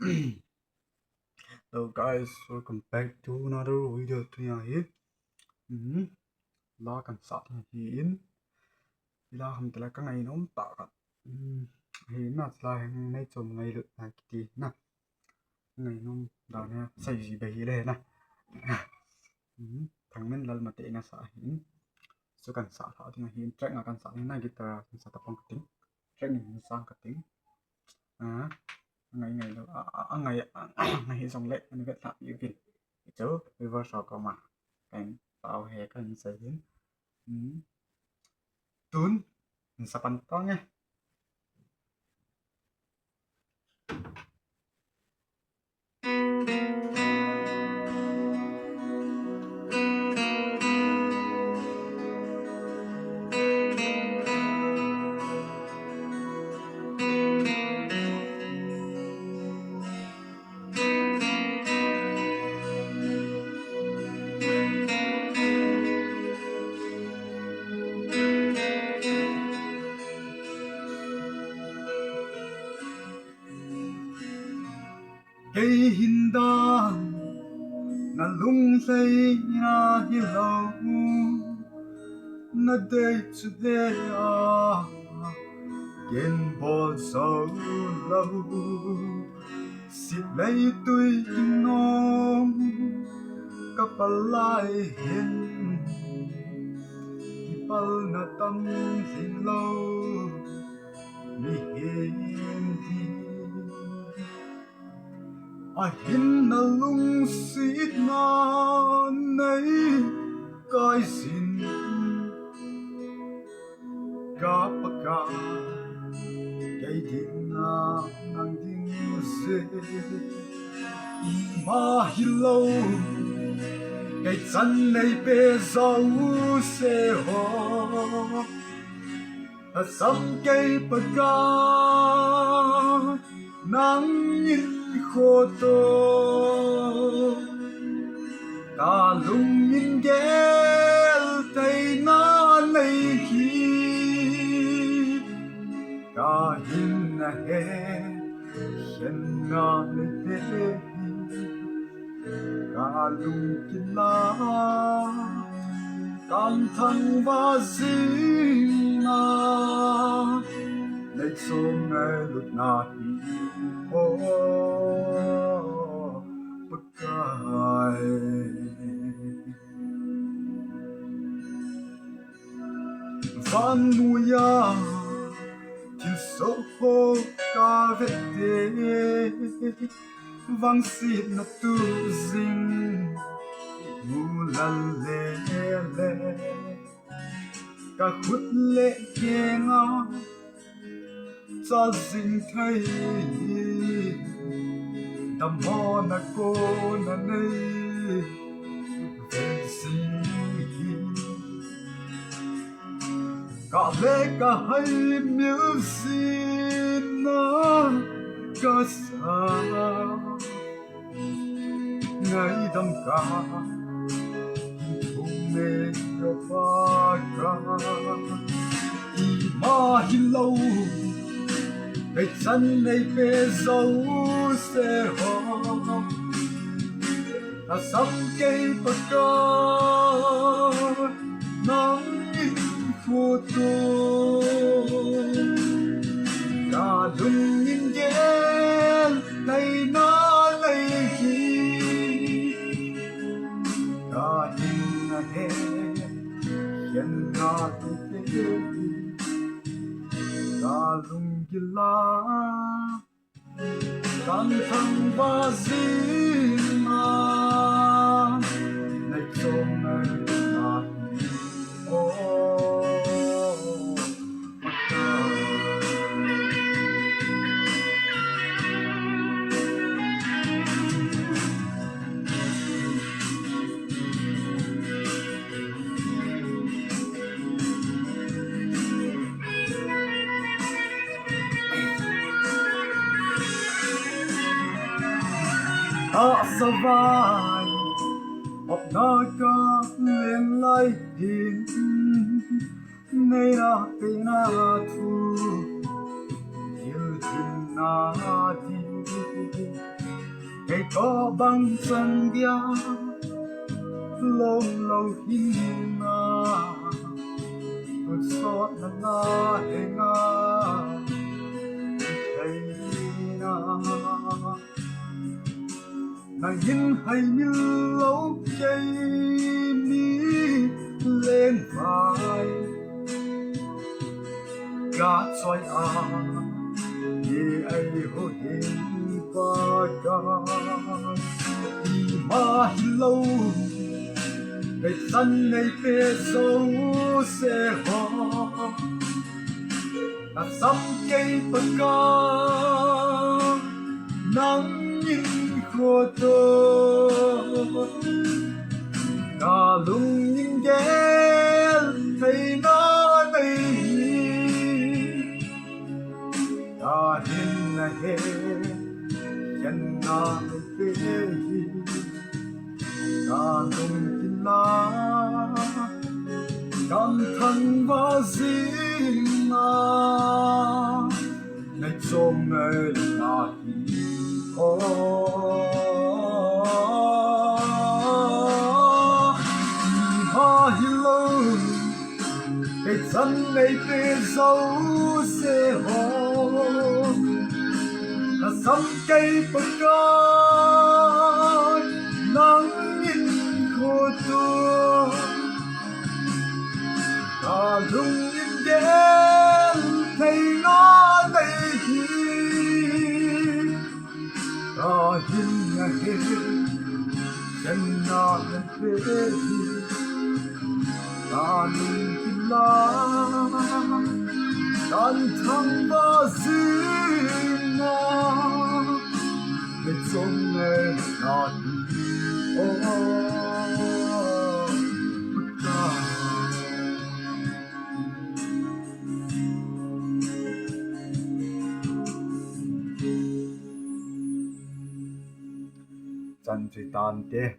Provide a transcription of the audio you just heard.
Hello guys, welcome back to another video tonight. La kan sa hin ila ham tala ka ngai nom ta ka. Hi na tla hang nei chom ngai lu na kiti na. Ngai nom da na sai ji be hi le na. Thang men lal mate na sa hin. So kan sa tha ting hin track nga kan sa ni na gita kan sa tapong ting. Track ni sang ka ting. Ngày ngày đâu ngày ngày xong lệ anh biết làm như vậy chứ river sọ có mà cảnh tao hè cảnh sẽ đến tún mình sắp ăn to nghe cây hinda na lung say na hilau na day to day gen bol so lâu xịt lấy tôi nom kapalai hen kipal na tam hin lâu mi hen di a hin na lung xịt na nay kai sin kapaka cây đình nang đình dê mà hi lâu cây chân này bê dâu xe ho sắm cây bạc ca nắng nhìn khô tô ta lung nhìn ghé tay na lấy khi ka hin na he hiền na le he ka lung kila kan thang ba zing na lấy sông ngay lụt na hi o bất cai van nuya til so ho ka vete vang si na tu zing mu la le le ka khut le ke nga cha zing thai dam ho na ko na nei ve si cả lẽ cả hay miêu xin na cả xa ngày đâm cả thùng mê cho pha cả mà hi lâu cái chân này bê dấu xe ho ta sắm cây bạc ca nắng photo cả lung nhìn ghé này nó lấy khi cả hình hè hiện ra tu thế cả lung gila kan thang ba zin ma này trong này na sa vai học na ca lên lai hin nay na pe na thu yêu tin na di cây có băng chân bia lâu lâu hin na tuột xót na he nga thấy na nàng hin hay như lâu cây mi lên vai gã xoay ye ai ho hin ba ga đi mà lâu ngày sân ngày về sâu sẽ ho là sắm cây bạc ca nắng nhìn khô tô cả lung nhìn ghé thấy nó đây ta hin là he chân na về ta lung tin la cảm thân và riêng na ngày trong ngày là hi ô hi lâu ngày dân ngày về dấu sẽ hồ là sắm cây bạc ca nắng nhìn khô tua ta lung nhìn ghé thấy nó đây ta hin là he chân na về ta lung tin la tan thăng ba riêng na ngày trong ngày là ô chân chỉ tan te